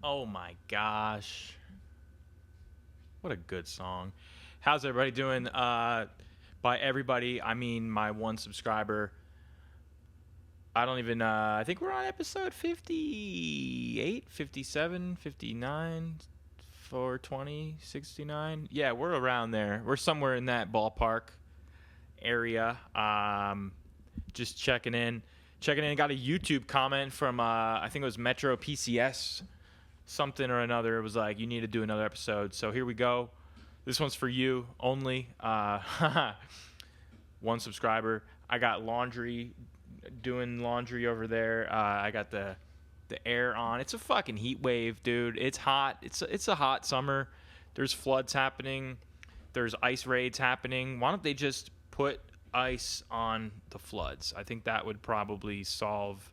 Oh my gosh. What a good song. How's everybody doing? By everybody, I mean my one subscriber. I don't even, I think we're on episode 58, 57, 59, 420, 69. Yeah, we're around there. We're somewhere in that ballpark area. Just checking in. Checking in. Got a YouTube comment from, I think it was Metro PCS, something or another. It was like, you need to do another episode. So here we go. This one's for you only. One subscriber. I got doing laundry over there. I got the air on. It's a fucking heat wave, dude. It's hot. It's a hot summer. There's floods happening. There's ice raids happening. Why don't they just put ice on the floods? I think that would probably solve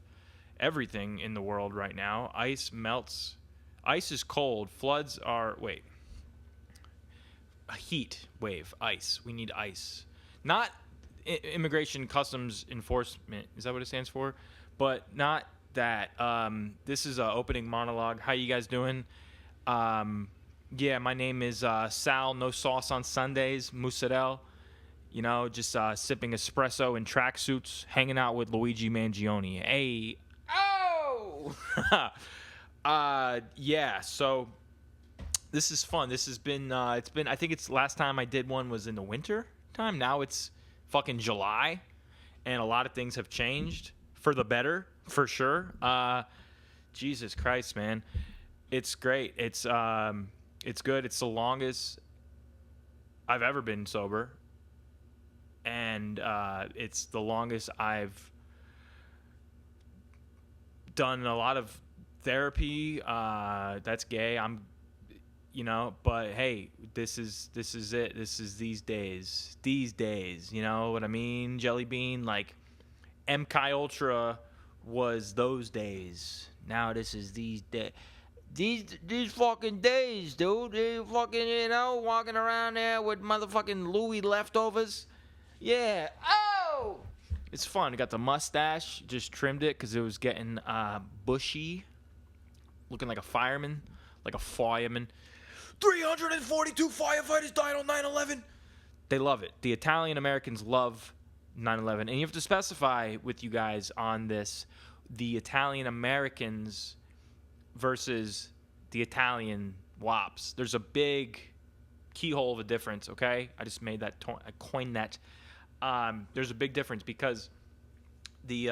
everything in the world right now. Ice melts. Ice is cold. Floods are a heat wave. Ice. We need ice. Not immigration customs enforcement. Is that what it stands for? But not that. This is an opening monologue. How you guys doing? Yeah, my name is Sal. No sauce on Sundays. Mozzarella. You know, just sipping espresso in tracksuits, hanging out with Luigi Mangione. Hey, oh, yeah. So this is fun. This has been. It's been. I think it's last time I did one was in the winter time. Now it's fucking July, and a lot of things have changed for the better, for sure. Jesus Christ, man, it's great. It's good. It's the longest I've ever been sober. And it's the longest I've done a lot of therapy. That's gay. But hey, this is it. This is these days. These days, you know what I mean? Jelly Bean, like MK Ultra was those days. Now this is these days. These fucking days, dude. They fucking, walking around there with motherfucking Louis leftovers. Yeah. Oh! It's fun. Got the mustache. Just trimmed it because it was getting bushy. Looking like a fireman. Like a fireman. 342 firefighters died on 9/11. They love it. The Italian Americans love 9/11. And you have to specify with you guys on this the Italian Americans versus the Italian WAPs. There's a big keyhole of a difference, okay? I just made that. I coined that. There's a big difference because the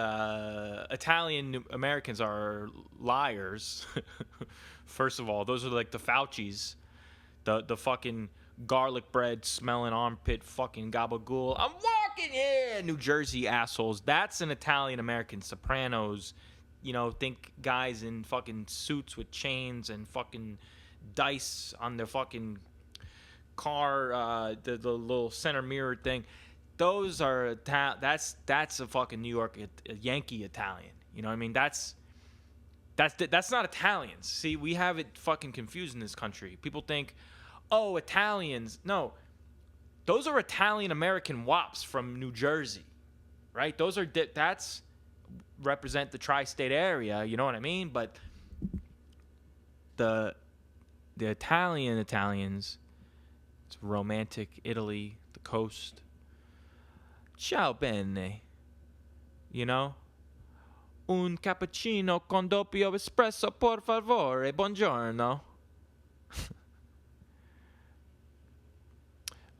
Italian Americans are liars. First of all, those are like the Faucis, the fucking garlic bread smelling armpit fucking gabagool. I'm walking here, New Jersey assholes. That's an Italian American. Sopranos, think guys in fucking suits with chains and fucking dice on their fucking car, the little center mirror thing. Those are that's a fucking New York a Yankee Italian. You know what I mean? That's not Italians. See, we have it fucking confused in this country. People think, oh, Italians. No, those are Italian American WAPs from New Jersey, right? Those are that's represent the tri-state area. You know what I mean? But the Italians, it's romantic Italy, the coast. Ciao bene. Un cappuccino con doppio espresso, por favore. Buongiorno.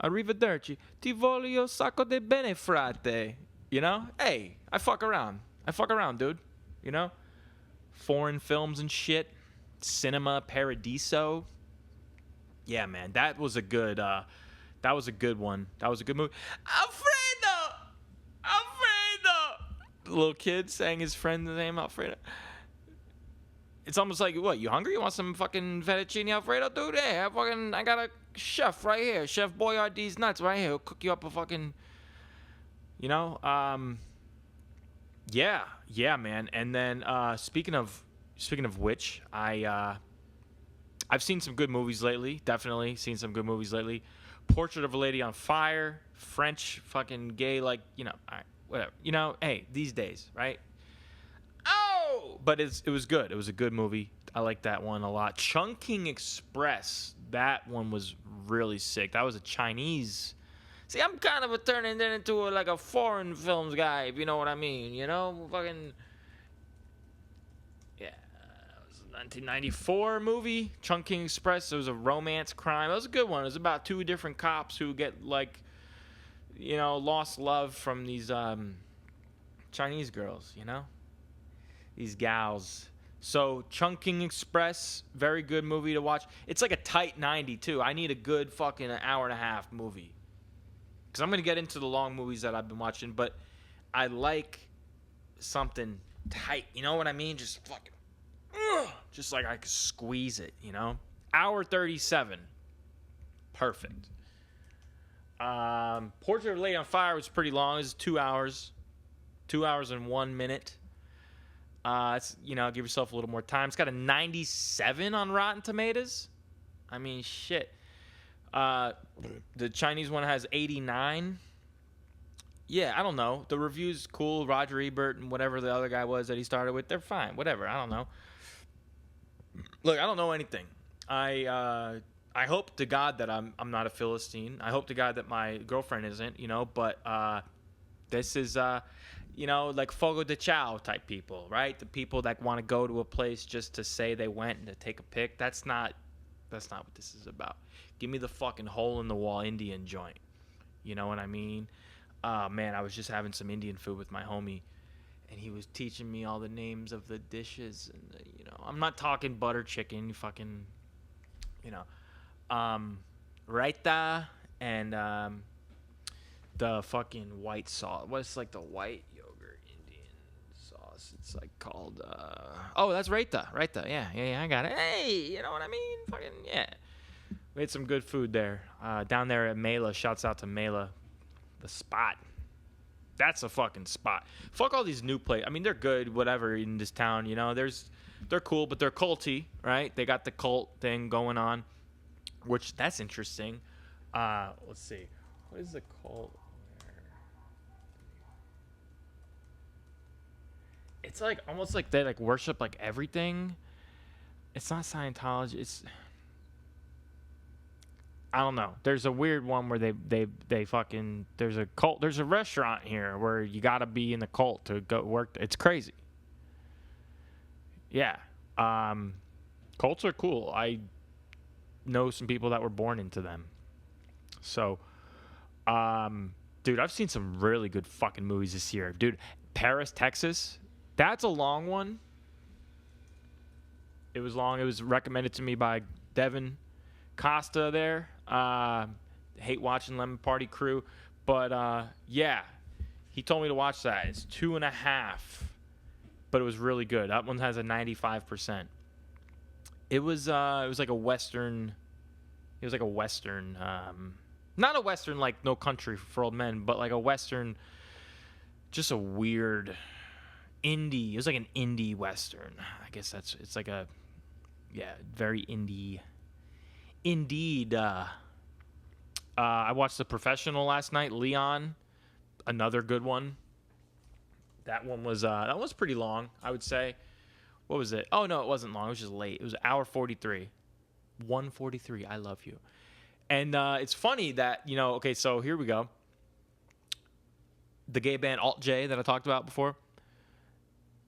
Arrivederci. Ti voglio sacco di bene, frate. Hey, I fuck around. Dude. Foreign films and shit. Cinema Paradiso. Yeah, man, that was a good one. That was a good movie. Alfredo! The little kid saying his friend's name, Alfredo. It's almost like, what, you hungry? You want some fucking fettuccine Alfredo, dude? Hey, I got a chef right here. Chef Boyardee's nuts right here. He'll cook you up a fucking, yeah, man. And then, speaking of which, I've seen some good movies lately. Definitely seen some good movies lately. Portrait of a Lady on Fire, French, fucking gay, all right, whatever. Hey, these days, right? Oh, but it was good. It was a good movie. I like that one a lot. Chungking Express. That one was really sick. That was a Chinese. See, I'm kind of turning it into like a foreign films guy, if you know what I mean. You know, fucking. Yeah, it was a 1994 movie, Chungking Express. It was a romance crime. It was a good one. It was about two different cops who get like, lost love from these Chinese girls. These gals. So Chungking Express, very good movie to watch. It's like a tight 90 too. I need a good fucking hour and a half movie. Because I'm going to get into the long movies that I've been watching, but I like something tight. You know what I mean? Just fucking, just like I could squeeze it, Hour 37. Perfect. Portrait of a Lady on Fire was pretty long. It was 2 hours. 2 hours and 1 minute. Give yourself a little more time. It's got a 97 on Rotten Tomatoes. I mean, shit. The Chinese one has 89. Yeah, I don't know. The review's cool. Roger Ebert and whatever the other guy was that he started with, they're fine. Whatever. I don't know. Look, I don't know anything. I hope to God that I'm not a Philistine. I hope to God that my girlfriend isn't, but this is like Fogo de Chao type people, right? The people that want to go to a place just to say they went and to take a pic. That's not what this is about. Give me the fucking hole in the wall Indian joint. You know what I mean? Man, I was just having some Indian food with my homie, and he was teaching me all the names of the dishes. And I'm not talking butter chicken, fucking, raita and the fucking white sauce. What's like the white yogurt Indian sauce? It's like called that's raita. Yeah, I got it. Hey, you know what I mean? Fucking yeah. We had some good food there. Down there at Mela. Shouts out to Mela. The spot. That's a fucking spot. Fuck all these new places. I mean, they're good, whatever, in this town, they're cool, but they're culty, right? They got the cult thing going on, which that's interesting. Let's see. What is the cult? It's like almost like they like worship like everything. It's not Scientology. It's, I don't know. There's a weird one where they fucking, there's a cult. There's a restaurant here where you gotta be in the cult to go work. It's crazy. Yeah. Cults are cool. I know some people that were born into them. So, dude, I've seen some really good fucking movies this year. Dude, Paris, Texas. That's a long one. It was long. It was recommended to me by Devin Costa there. Hate watching Lemon Party Crew. But, yeah. He told me to watch that. It's 2.5. But it was really good. That one has a 95%. It was like a Western. It was like a Western. Not a Western like No Country for Old Men, but like a Western. Just a weird indie. It was like an indie Western. I guess it's like a, yeah, very indie. Indeed. I watched The Professional last night. Leon, another good one. That one was pretty long, I would say. What was it? Oh no, it wasn't long. It was just late. It was hour 43. 1:43. I love you. And it's funny that, okay, so here we go. The gay band Alt J that I talked about before,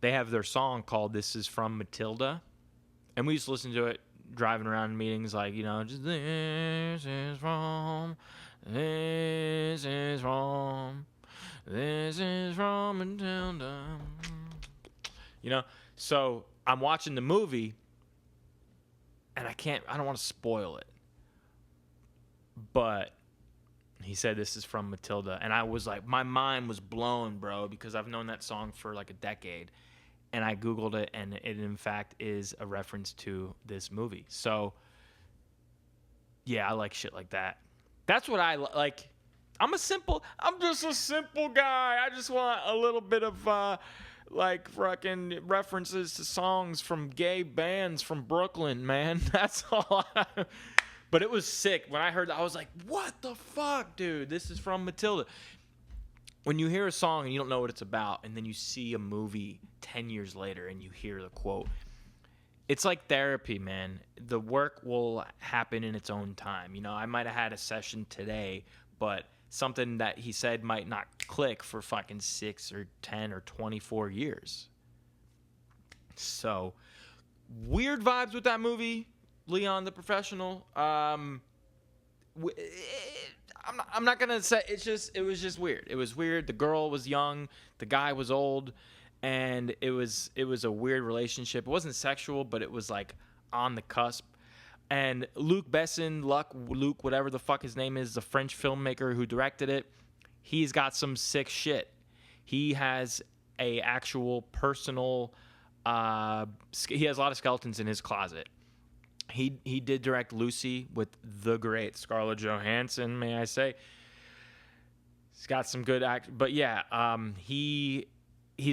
they have their song called This Is From Matilda. And we used to listen to it driving around in meetings like, just this is from Matilda. So I'm watching the movie and I don't want to spoil it. But he said this is from Matilda. And I was like, my mind was blown, bro, because I've known that song for like a decade. And I Googled it, and it, in fact, is a reference to this movie. So, yeah, I like shit like that. That's what I like. I'm just a simple guy. I just want a little bit of, like, fucking references to songs from gay bands from Brooklyn, man. That's all But it was sick. When I heard that, I was like, what the fuck, dude? This is from Matilda. when you hear a song and you don't know what it's about, and then you see a movie 10 years later and you hear the quote, it's like therapy, man. The work will happen in its own time. You know, I might have had a session today, but something that he said might not click for fucking 6 or 10 or 24 years. So, weird vibes with that movie, Leon the Professional. I'm not gonna say it was just weird. It was weird. The girl was young, the guy was old, and it was a weird relationship. It wasn't sexual, but it was like on the cusp. And Luc Besson, Luke, whatever the fuck his name is, the French filmmaker who directed it, he's got some sick shit. He has a actual personal. He has a lot of skeletons in his closet. He did direct Lucy with the great Scarlett Johansson, may I say. He's got some good act, but yeah, he's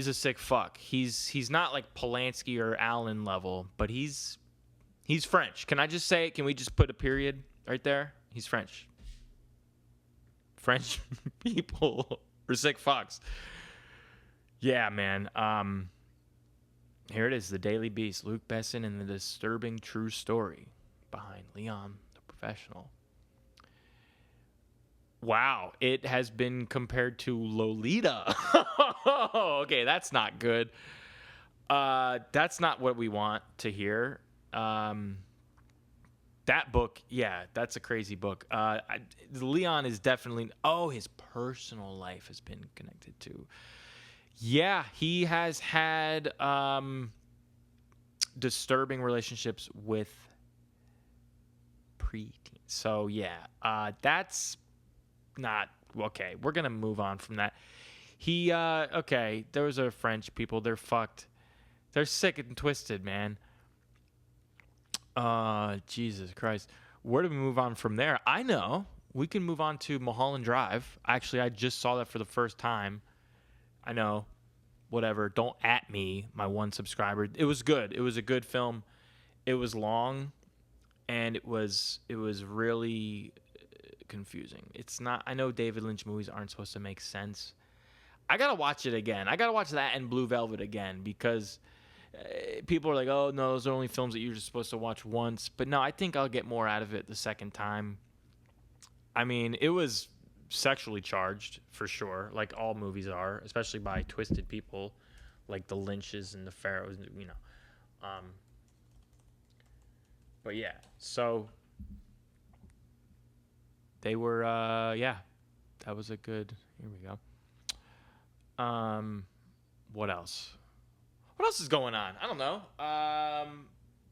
a sick fuck. He's not like Polanski or Allen level, but he's French. Can I just say it? Can we just put a period right there? He's French. French people are sick fucks. Yeah, man. Here it is, The Daily Beast, Luc Besson and the disturbing true story behind Leon the Professional. Wow, it has been compared to Lolita. Okay, that's not good. That's not what we want to hear. That book, yeah, that's a crazy book. Leon is definitely, his personal life has been connected to. Yeah, he has had disturbing relationships with preteens. So, yeah, that's not okay. We're going to move on from that. Those are French people. They're fucked. They're sick and twisted, man. Jesus Christ. Where do we move on from there? I know. We can move on to Mulholland Drive. Actually, I just saw that for the first time. I know, whatever. Don't at me, my one subscriber. It was good. It was a good film. It was long, and it was really confusing. It's not. I know David Lynch movies aren't supposed to make sense. I gotta watch it again. I gotta watch that and Blue Velvet again because people are like, "Oh no, those are only films that you're just supposed to watch once." But no, I think I'll get more out of it the second time. I mean, it was sexually charged for sure, like all movies are, especially by twisted people like the Lynches and the Pharaohs, you know. But yeah, so they were that was a good. Here we go. What else is going on? I don't know.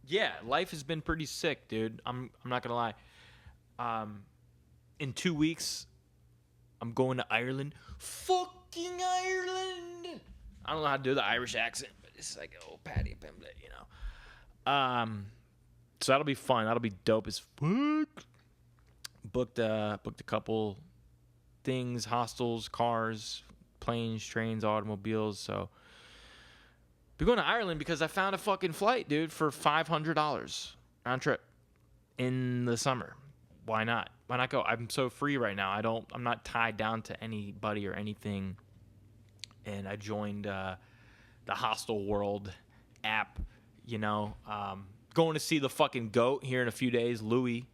Yeah, life has been pretty sick, dude. I'm not gonna lie. In 2 weeks I'm going to Ireland. Fucking Ireland! I don't know how to do the Irish accent, but it's like, oh, Paddy Pimblett, you know. So that'll be fun. That'll be dope as fuck. Booked a couple things, hostels, cars, planes, trains, automobiles. So we're going to Ireland because I found a fucking flight, dude, for $500 round trip in the summer. Why not? Why not go? I'm so free right now. I'm not tied down to anybody or anything. And I joined the Hostel World app, you know. Going to see the fucking GOAT here in a few days, Louis.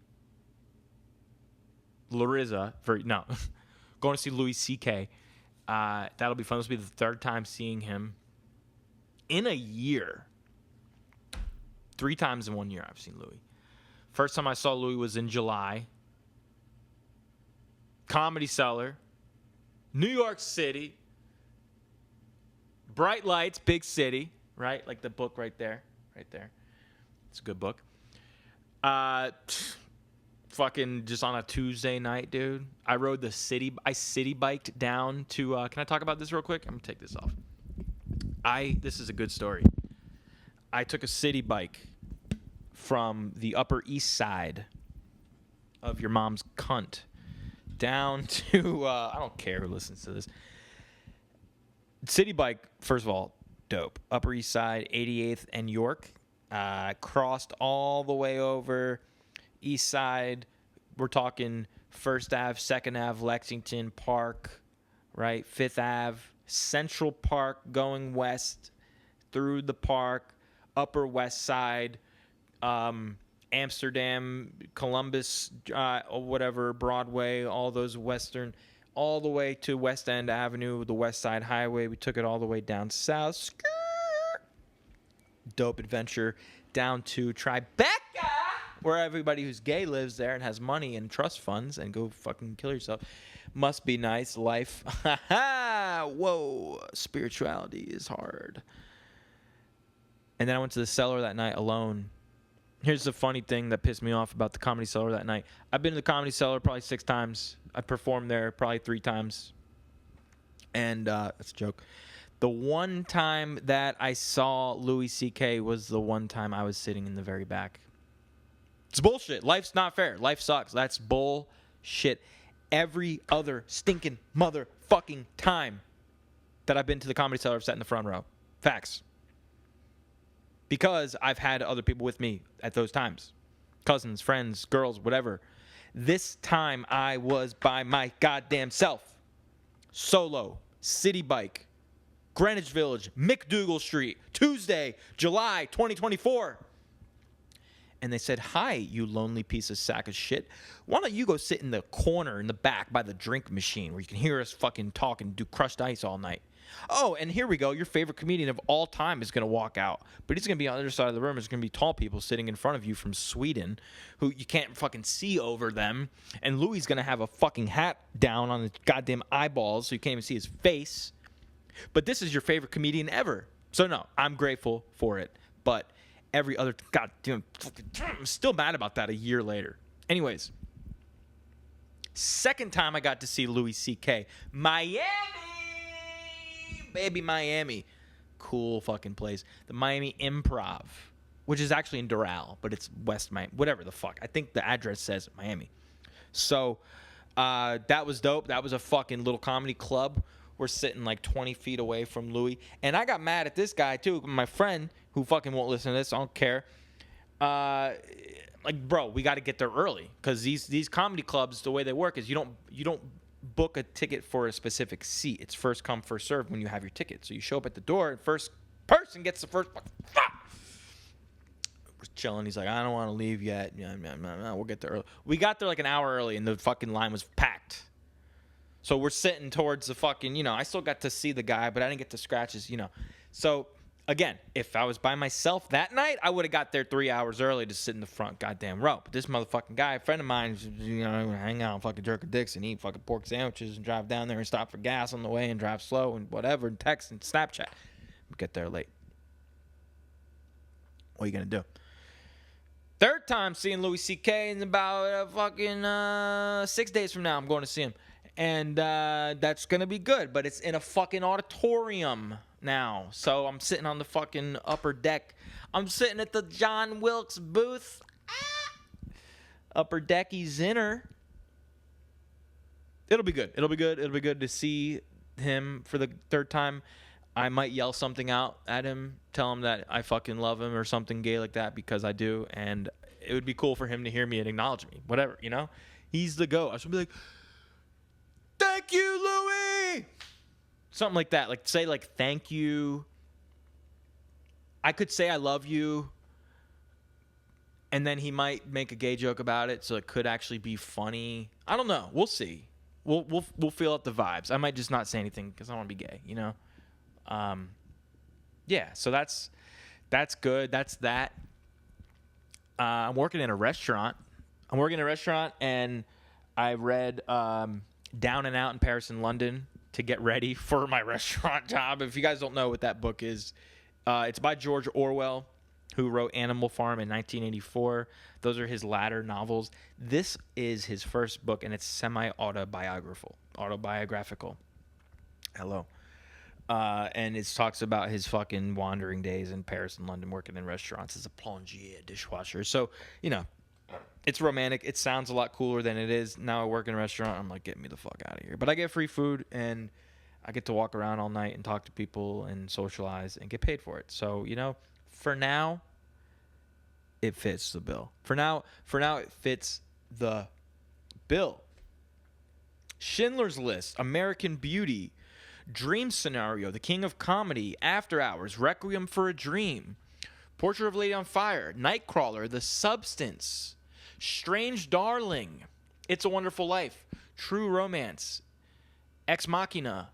Larissa. Going to see Louis C.K. That'll be fun. This will be the third time seeing him in a year. 3 times in 1 year I've seen Louis. First time I saw Louis was in July. Comedy Cellar. New York City. Bright Lights, big city, right? Like the book right there. Right there. It's a good book. Fucking just on a Tuesday night, dude. I city biked down to, can I talk about this real quick? I'm going to take this off. This is a good story. I took a city bike from the Upper East Side of your mom's cunt down to, I don't care who listens to this. City bike, first of all, dope. Upper East Side, 88th and York. Crossed all the way over East Side. We're talking First Ave, Second Ave, Lexington Park, right? Fifth Ave, Central Park, going west through the park, Upper West Side, Amsterdam, Columbus, or whatever, Broadway, all those western, all the way to West End Avenue, the West Side Highway. We took it all the way down south. Dope adventure down to Tribeca, where everybody who's gay lives there and has money and trust funds, and go fucking kill yourself. Must be nice life. Whoa, spirituality is hard. And then I went to the Cellar that night alone. Here's the funny thing that pissed me off about the Comedy Cellar that night. I've been to the Comedy Cellar probably 6 times. I performed there probably 3 times. And that's a joke. The one time that I saw Louis C.K. was the one time I was sitting in the very back. It's bullshit. Life's not fair. Life sucks. That's bullshit. Every other stinking motherfucking time that I've been to the Comedy Cellar, I've sat in the front row. Facts. Because I've had other people with me at those times. Cousins, friends, girls, whatever. This time I was by my goddamn self. Solo. City bike. Greenwich Village. McDougal Street. Tuesday, July 2024. And they said, hi, you lonely piece of sack of shit. Why don't you go sit in the corner in the back by the drink machine where you can hear us fucking talk and do crushed ice all night. Oh, and here we go. Your favorite comedian of all time is going to walk out. But he's going to be on the other side of the room. There's going to be tall people sitting in front of you from Sweden who you can't fucking see over them. And Louis is going to have a fucking hat down on his goddamn eyeballs so you can't even see his face. But this is your favorite comedian ever. So, no, I'm grateful for it. But every other... God, dude, I'm still mad about that a year later. Anyways. Second time I got to see Louis C.K. Miami! Baby, Miami. Cool fucking place. The Miami Improv, which is actually in Doral, but it's West Miami. Whatever the fuck. I think the address says Miami. So, that was dope. That was a fucking little comedy club. We're sitting like 20 feet away from Louis. And I got mad at this guy, too. My friend, who fucking won't listen to this, I don't care. Like, bro, we got to get there early. Because these comedy clubs, the way they work is you don't book a ticket for a specific seat. It's first come, first serve when you have your ticket. So you show up at the door, and first person gets the first. We're chilling. He's like, I don't want to leave yet. No, we'll get there early. We got there like an hour early, and the fucking line was packed. So we're sitting towards the fucking, I still got to see the guy, but I didn't get to scratch his, So, again, if I was by myself that night, I would have got there 3 hours early to sit in the front goddamn row. But this motherfucking guy, a friend of mine, hang out and fucking jerk a dicks and eat fucking pork sandwiches and drive down there and stop for gas on the way and drive slow and whatever and text and Snapchat. We get there late. What are you going to do? Third time seeing Louis C.K. in about fucking 6 days from now. I'm going to see him. And that's going to be good. But it's in a fucking auditorium now. So I'm sitting on the fucking upper deck. I'm sitting at the John Wilkes booth. Upper decky Zinner. It'll be good. It'll be good. It'll be good to see him for the third time. I might yell something out at him. Tell him that I fucking love him or something gay like that because I do. And it would be cool for him to hear me and acknowledge me. Whatever, He's the GOAT. I should be like... Thank you, Louis! Something like that. Like, say, thank you. I could say I love you. And then he might make a gay joke about it, so it could actually be funny. I don't know. We'll see. We'll feel out the vibes. I might just not say anything because I don't want to be gay, Yeah, so that's good. That's that. I'm working in a restaurant. And I read... Down and Out in Paris and London to get ready for my restaurant job. If you guys don't know what that book is, it's by George Orwell, who wrote Animal Farm in 1984. Those are his latter novels. This is his first book, and it's semi-autobiographical. Hello. And it talks about his fucking wandering days in Paris and London working in restaurants as a plongier dishwasher. So, it's romantic. It sounds a lot cooler than it is. Now I work in a restaurant. I'm like, get me the fuck out of here. But I get free food, and I get to walk around all night and talk to people and socialize and get paid for it. So, for now, it fits the bill. For now, it fits the bill. Schindler's List, American Beauty, Dream Scenario, The King of Comedy, After Hours, Requiem for a Dream, Portrait of a Lady on Fire, Nightcrawler, The Substance, Strange Darling, It's a Wonderful Life, True Romance, Ex Machina,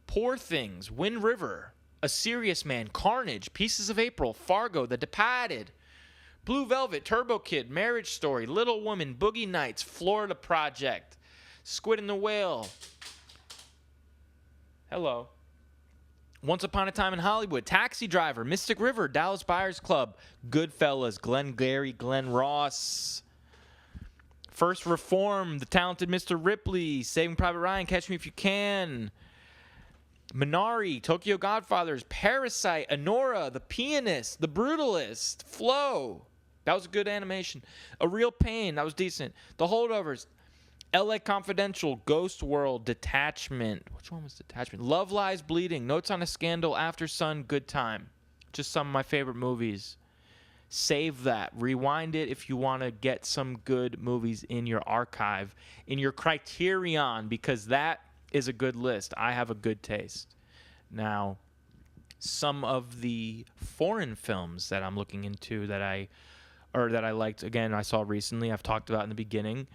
Poor Things, Wind River, A Serious Man, Carnage, Pieces of April, Fargo, The Departed, Blue Velvet, Turbo Kid, Marriage Story, Little Woman, Boogie Nights, Florida Project, Squid and the Whale. Hello. Once Upon a Time in Hollywood, Taxi Driver, Mystic River, Dallas Buyers Club, Goodfellas, Glengarry Glen Ross, First Reform, The Talented Mr. Ripley, Saving Private Ryan, Catch Me If You Can, Minari, Tokyo Godfathers, Parasite, Anora, The Pianist, The Brutalist, Flow. That was a good animation. A Real Pain, that was decent. The Holdovers, LA Confidential, Ghost World, Detachment. Which one was Detachment? Love Lies Bleeding, Notes on a Scandal, After Sun, Good Time. Just some of my favorite movies. Save that. Rewind it if you want to get some good movies in your archive, in your Criterion, because that is a good list. I have a good taste. Now, some of the foreign films that I'm looking into that I liked, again, I saw recently, I've talked about in the beginning.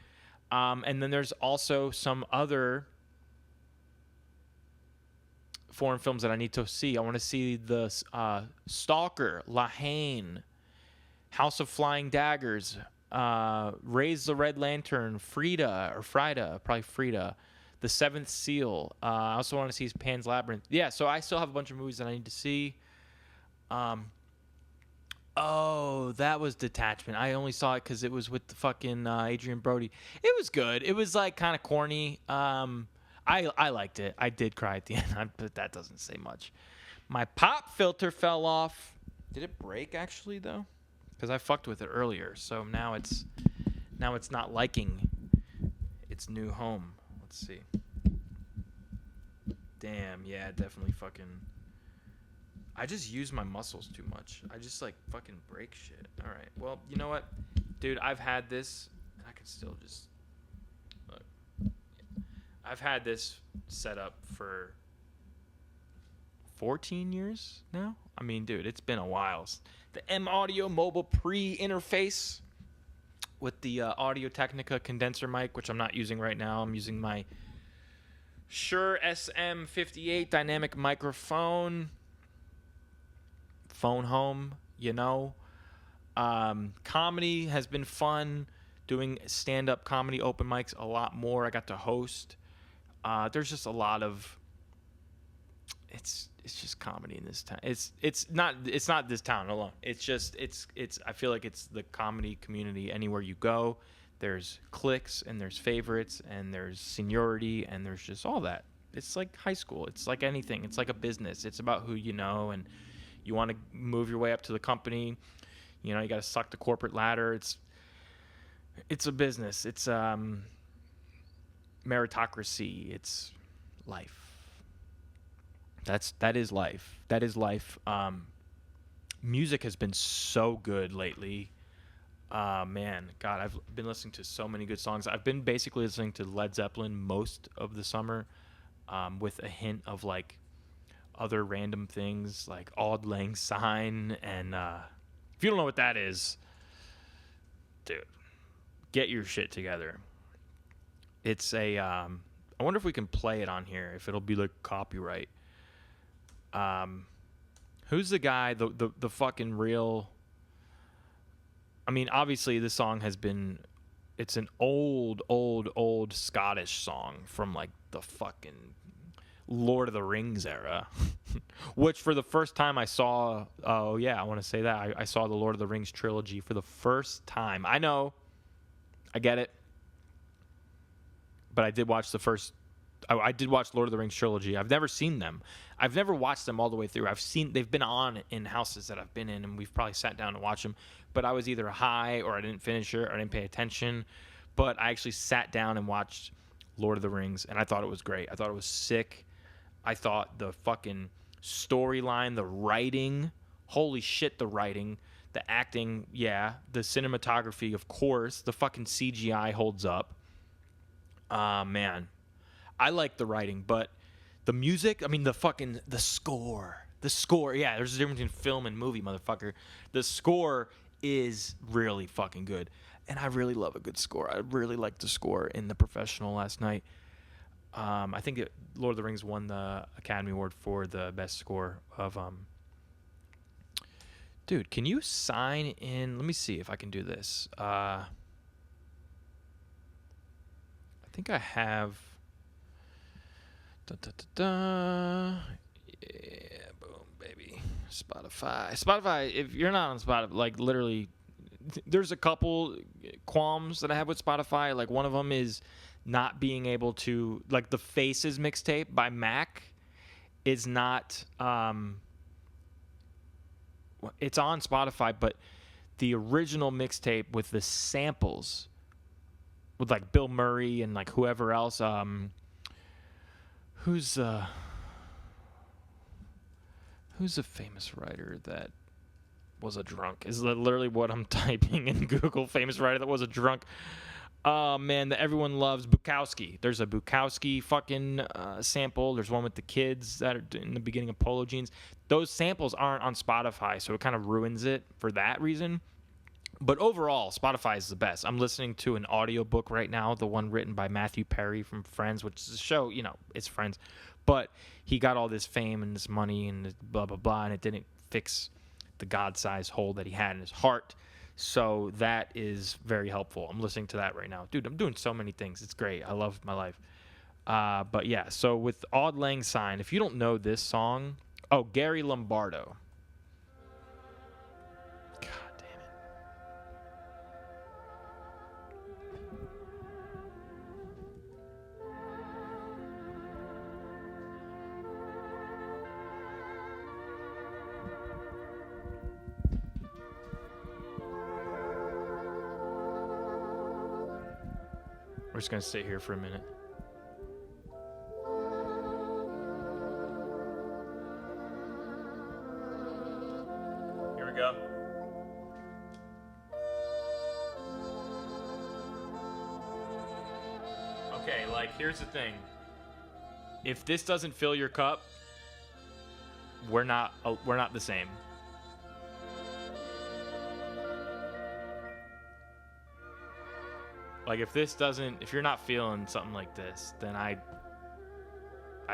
And then there's also some other foreign films that I need to see. I want to see the Stalker, La Haine, House of Flying Daggers, Raise the Red Lantern, Frida, The Seventh Seal. I also want to see Pan's Labyrinth. Yeah, so I still have a bunch of movies that I need to see. Oh, that was Detachment. I only saw it because it was with the fucking Adrian Brody. It was good. It was like kind of corny. I liked it. I did cry at the end, but that doesn't say much. My pop filter fell off. Did it break actually though? Because I fucked with it earlier, so now it's not liking its new home. Let's see. Damn, yeah, definitely fucking. I just use my muscles too much. I just like fucking break shit. All right. Well, you know what, dude? I've had this. I can still just look. I've had this set up for 14 years now. I mean, dude, it's been a while. The M Audio mobile pre-interface with the Audio Technica condenser mic, which I'm not using right now. I'm using my Shure SM58 dynamic microphone. Phone home, you know. Comedy has been fun. Doing stand-up comedy open mics a lot more. I got to host. There's just a lot of. It's just comedy in this town. It's not this town alone. It's I feel like it's the comedy community anywhere you go. There's cliques and there's favorites and there's seniority and there's just all that. It's like high school. It's like anything. It's like a business. It's about who you know and you want to move your way up to the company. You know, you got to suck the corporate ladder. It's a business. It's meritocracy. It's life. That is life. That is life. Music has been so good lately. Man, God, I've been listening to so many good songs. I've been basically listening to Led Zeppelin most of the summer, with a hint of like other random things like Auld Lang Syne, and if you don't know what that is, dude, get your shit together. It's a I wonder if we can play it on here, if it'll be like copyright. Who's the guy, the fucking real, I mean, obviously this song it's an old Scottish song from like the fucking Lord of the Rings era, which for the first time I saw, I want to say that, I saw the Lord of the Rings trilogy for the first time. I know, I get it, but I did watch I did watch Lord of the Rings trilogy. I've never seen them. I've never watched them all the way through. They've been on in houses that I've been in, and we've probably sat down and watched them, but I was either high or I didn't finish it or I didn't pay attention. But I actually sat down and watched Lord of the Rings, and I thought it was great. I thought it was sick. I thought the fucking storyline, the writing, holy shit, the writing, the acting, yeah, the cinematography, of course, the fucking CGI holds up. Man, I like the writing, but the music, I mean, the score. The score, yeah, there's a difference between film and movie, motherfucker. The score is really fucking good. And I really love a good score. I really liked the score in The Professional last night. I think Lord of the Rings won the Academy Award for the best score of. Dude, can you sign in? Let me see if I can do this. I think I have. Yeah, boom, baby. Spotify. If you're not on Spotify, like literally, there's a couple qualms that I have with Spotify. Like one of them is not being able to, like, the Faces mixtape by Mac is not. It's on Spotify, but the original mixtape with the samples, with like Bill Murray and like whoever else, who's a famous writer that was a drunk? Is literally what I'm typing in Google. Famous writer that was a drunk. Oh man, that everyone loves, Bukowski. There's a Bukowski fucking sample. There's one with the kids that are in the beginning of Polo Jeans. Those samples aren't on Spotify, so it kind of ruins it for that reason. But overall, Spotify is the best. I'm listening to an audiobook right now, the one written by Matthew Perry from Friends, which is a show, you know, it's Friends. But he got all this fame and this money and this blah, blah, blah, and it didn't fix the God-sized hole that he had in his heart. So that is very helpful. I'm listening to that right now. Dude, I'm doing so many things. It's great. I love my life. But yeah, so with Auld Lang Syne, if you don't know this song, Gary Lombardo. God damn it. We're just going to sit here for a minute. Here we go. Okay, like, here's the thing. If this doesn't fill your cup, we're not the same. Like, if you're not feeling something like this, then I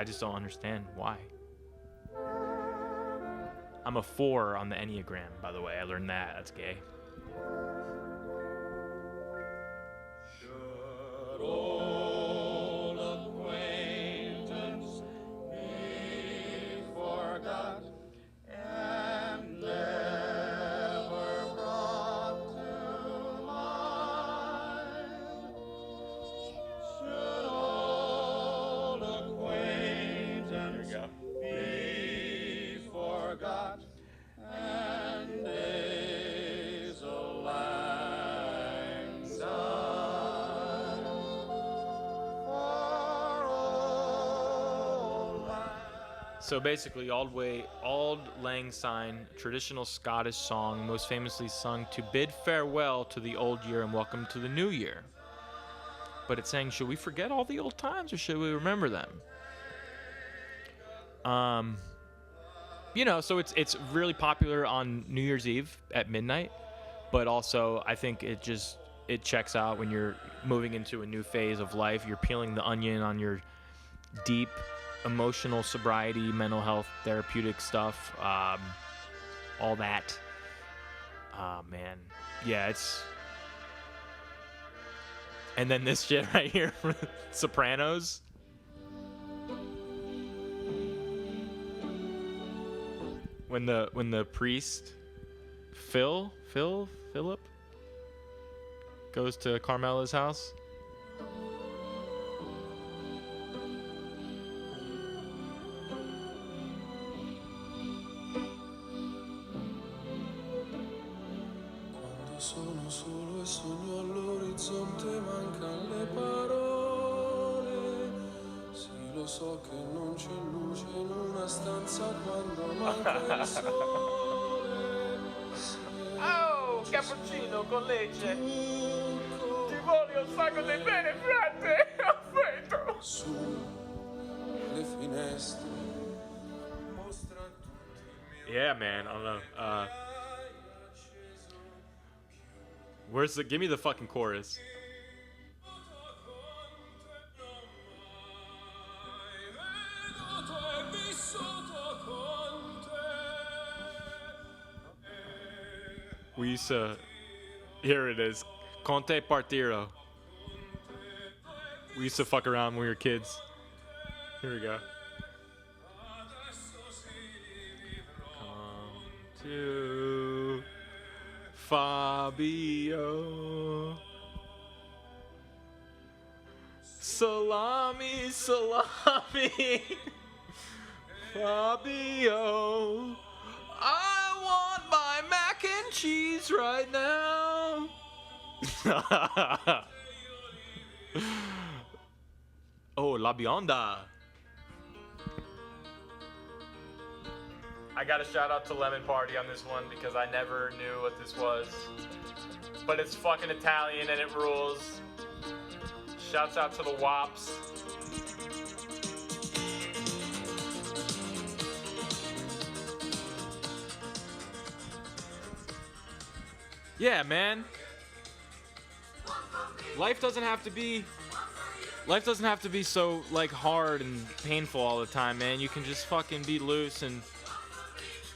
just don't understand why. I'm a 4 on the Enneagram, by the way. I learned that. That's gay. Should old acquaintance be forgot and never brought to mind? Should old acquaintance be forgot and days of lang syne for old lang. So basically, Auld Lang Syne, traditional Scottish song, most famously sung to bid farewell to the old year and welcome to the new year. But it's saying, should we forget all the old times or should we remember them? You know, so it's really popular on New Year's Eve at midnight, but also I think it checks out when you're moving into a new phase of life. You're peeling the onion on your deep emotional sobriety, mental health, therapeutic stuff, all that. Man, yeah, it's. And then this shit right here from Sopranos. When the priest Philip goes to Carmela's house. Quando sono solo e sogno all'orizzonte mancan le parole. Sì, lo so che non c'è luce in una stanza quando manca il sole. Oh, cappuccino con leche. Ti voglio un sacco di bene, frate. Affetto. sulle finestre. Mostra a tutti il mio Yeah, man. I don't know. Where's the? Give me the fucking chorus. We used to. Here it is. Conte Partiro. We used to fuck around when we were kids. Here we go. Come to Fabio. Salami, salami. Fabio. I want my mac and cheese right now. Oh, La Bionda. I gotta shout out to Lemon Party on this one because I never knew what this was. But it's fucking Italian and it rules. Shouts out to the Wops. Yeah, man. Life doesn't have to be so like hard and painful all the time, man. You can just fucking be loose and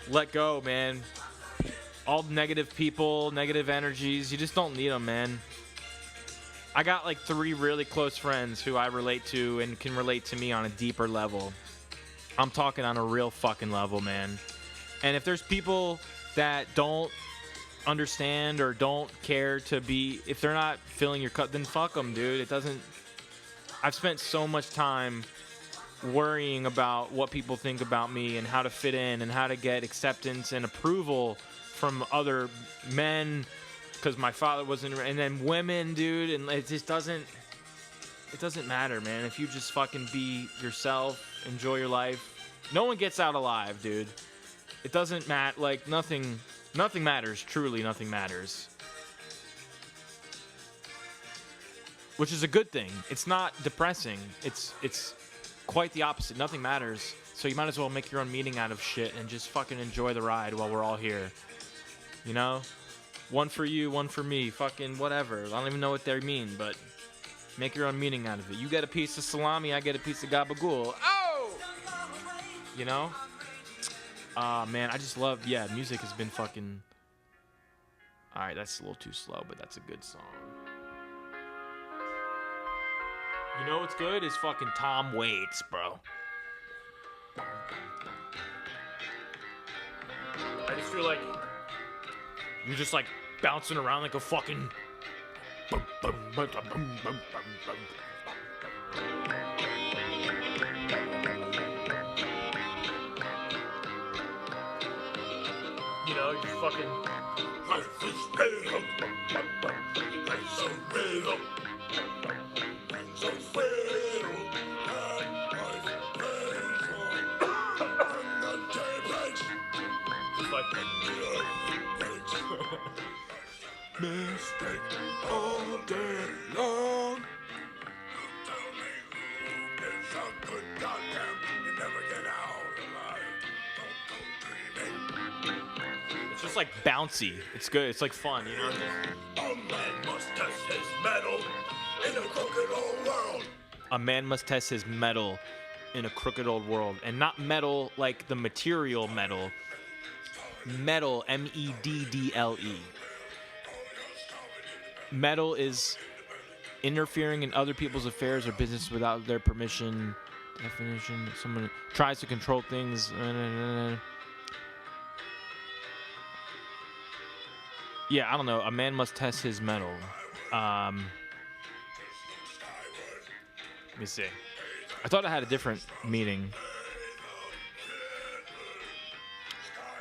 let go, man. All negative people, negative energies, you just don't need them, man. I got like 3 really close friends who I relate to and can relate to me on a deeper level. I'm talking on a real fucking level, man. And if there's people that don't understand or don't care to be, if they're not filling your cup, then fuck them, dude. It doesn't. I've spent so much time worrying about what people think about me and how to fit in and how to get acceptance and approval from other men because my father wasn't, and then women, dude, and it just doesn't matter, man. If you just fucking be yourself, enjoy your life, no one gets out alive, dude. It doesn't matter, like nothing matters, truly nothing matters. Which is a good thing. It's not depressing. It's quite the opposite. Nothing matters. So you might as well make your own meaning out of shit and just fucking enjoy the ride while we're all here. You know? One for you, one for me. Fucking whatever. I don't even know what they mean, but make your own meaning out of it. You get a piece of salami, I get a piece of gabagool. Oh! You know? Man, I just love, music has been fucking... Alright, that's a little too slow, but that's a good song. You know what's good? Is fucking Tom Waits, bro. I just feel like you're just like bouncing around like a fucking... You know, you're just fucking... Mistake all day long. It's just like bouncy. It's good. It's like fun, you know. A man must test his metal in a crooked old world. A man must test his metal in a crooked old world, and not metal like the material metal. Metal, meddle. Meddle is interfering in other people's affairs or business without their permission. Definition: someone tries to control things. Yeah, I don't know. A man must test his metal. Let me see. I thought I had a different meaning.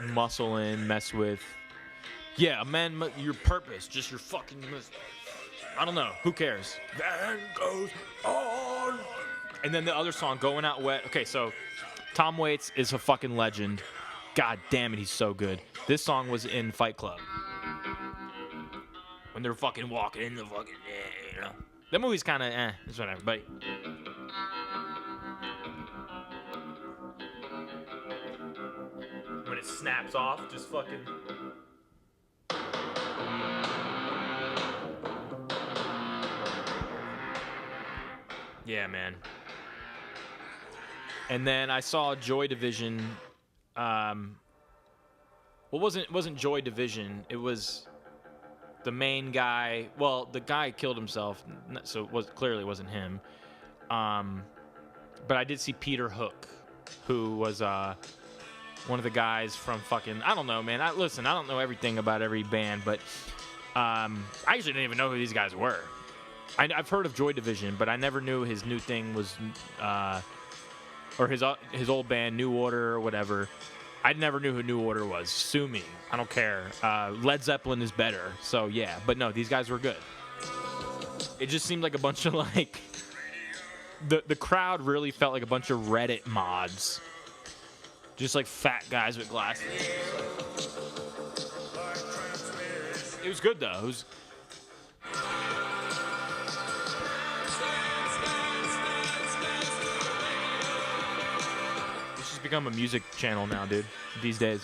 Muscle in, mess with. Yeah, a man, your purpose, just your fucking... I don't know. Who cares? Then goes on. And then the other song, Going Out Wet. Okay, so Tom Waits is a fucking legend. God damn it, he's so good. This song was in Fight Club. When they're fucking walking in the fucking... you know. That movie's kind of it's whatever, but... it snaps off. Just fucking. Yeah, man. And then I saw Joy Division. Well, it wasn't Joy Division. It was the main guy. Well, the guy killed himself, so clearly wasn't him. But I did see Peter Hook, who was one of the guys from fucking. I don't know, man. I don't know everything about every band, but I actually didn't even know who these guys were. I've heard of Joy Division, but I never knew his new thing was, or his old band, New Order or whatever. I never knew who New Order was. Sue me. I don't care. Led Zeppelin is better. So, yeah. But no, these guys were good. It just seemed like a bunch of, like... The crowd really felt like a bunch of Reddit mods. Just, like, fat guys with glasses. It was good, though. It was... become a music channel now, dude, these days.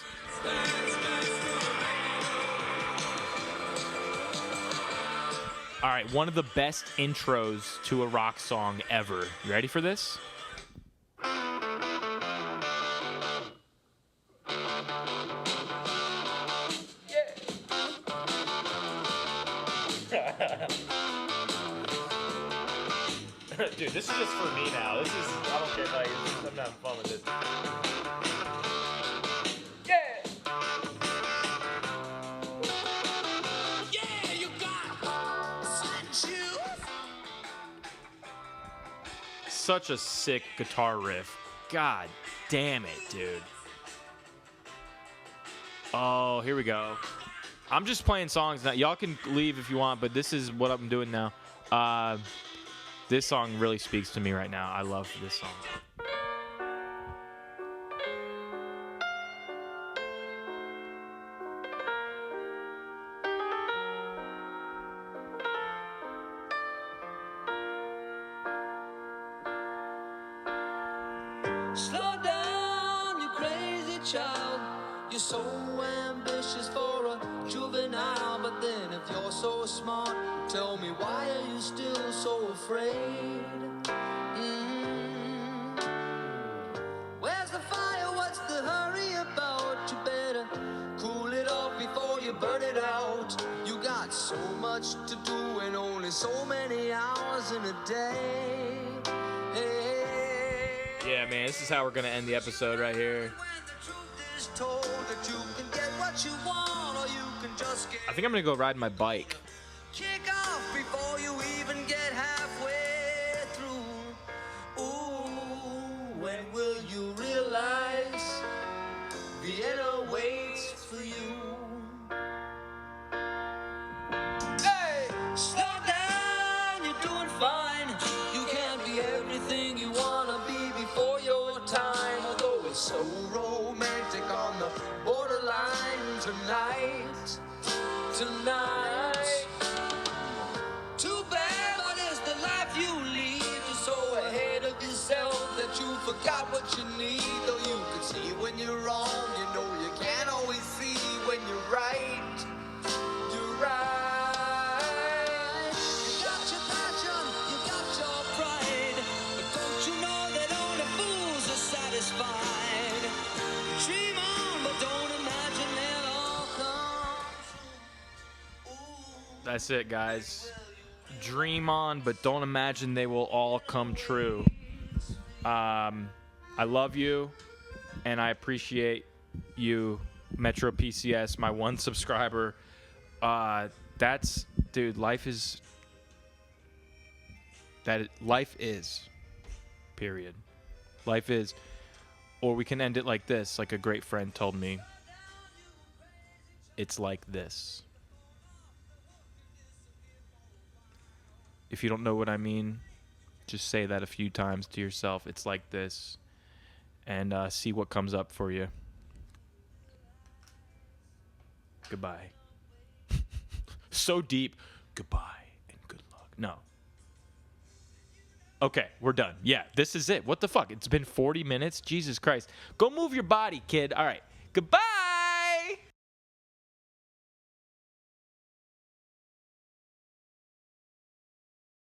All right, one of the best intros to a rock song ever. You ready for this? Dude, this is just for me now. I don't care, like, I'm having fun with it. Yeah! Yeah, you got shoes. Such a sick guitar riff. God damn it, dude. Oh, here we go. I'm just playing songs now. Y'all can leave if you want, but this is what I'm doing now. This song really speaks to me right now. I love this song. Slow down, you crazy child. You're so ambitious for a juvenile, but then if you're so smart, tell me why are you still so afraid? Where's the fire? What's the hurry about? You better cool it off before you burn it out. You got so much to do and only so many hours in a day. Yeah, man, this is how we're gonna end the episode right here. I think I'm gonna go ride my bike. Kick off before you even get halfway through. Ooh, when will you realize Vienna waits for you? Hey, slow down, you're doing fine. You can't be everything you wanna be before your time. Although it's so romantic on the borderline tonight. Too bad, but it's the life you lead. You're so ahead of yourself that you forgot what you need. Though you can see when you're wrong, you know you can't always see when you're right. You're right. You got your passion, you got your pride, but don't you know that only fools are satisfied? Dream on, but don't imagine it all comes. That's it, guys. Dream on, but don't imagine they will all come true. I love you, and I appreciate you, Metro PCS, my one subscriber. Dude, life is, period. Life is, or we can end it like this, like a great friend told me. It's like this. If you don't know what I mean, just say that a few times to yourself. It's like this. And see what comes up for you. Goodbye. So deep. Goodbye and good luck. No. Okay, we're done. Yeah, this is it. What the fuck? It's been 40 minutes? Jesus Christ. Go move your body, kid. All right. Goodbye.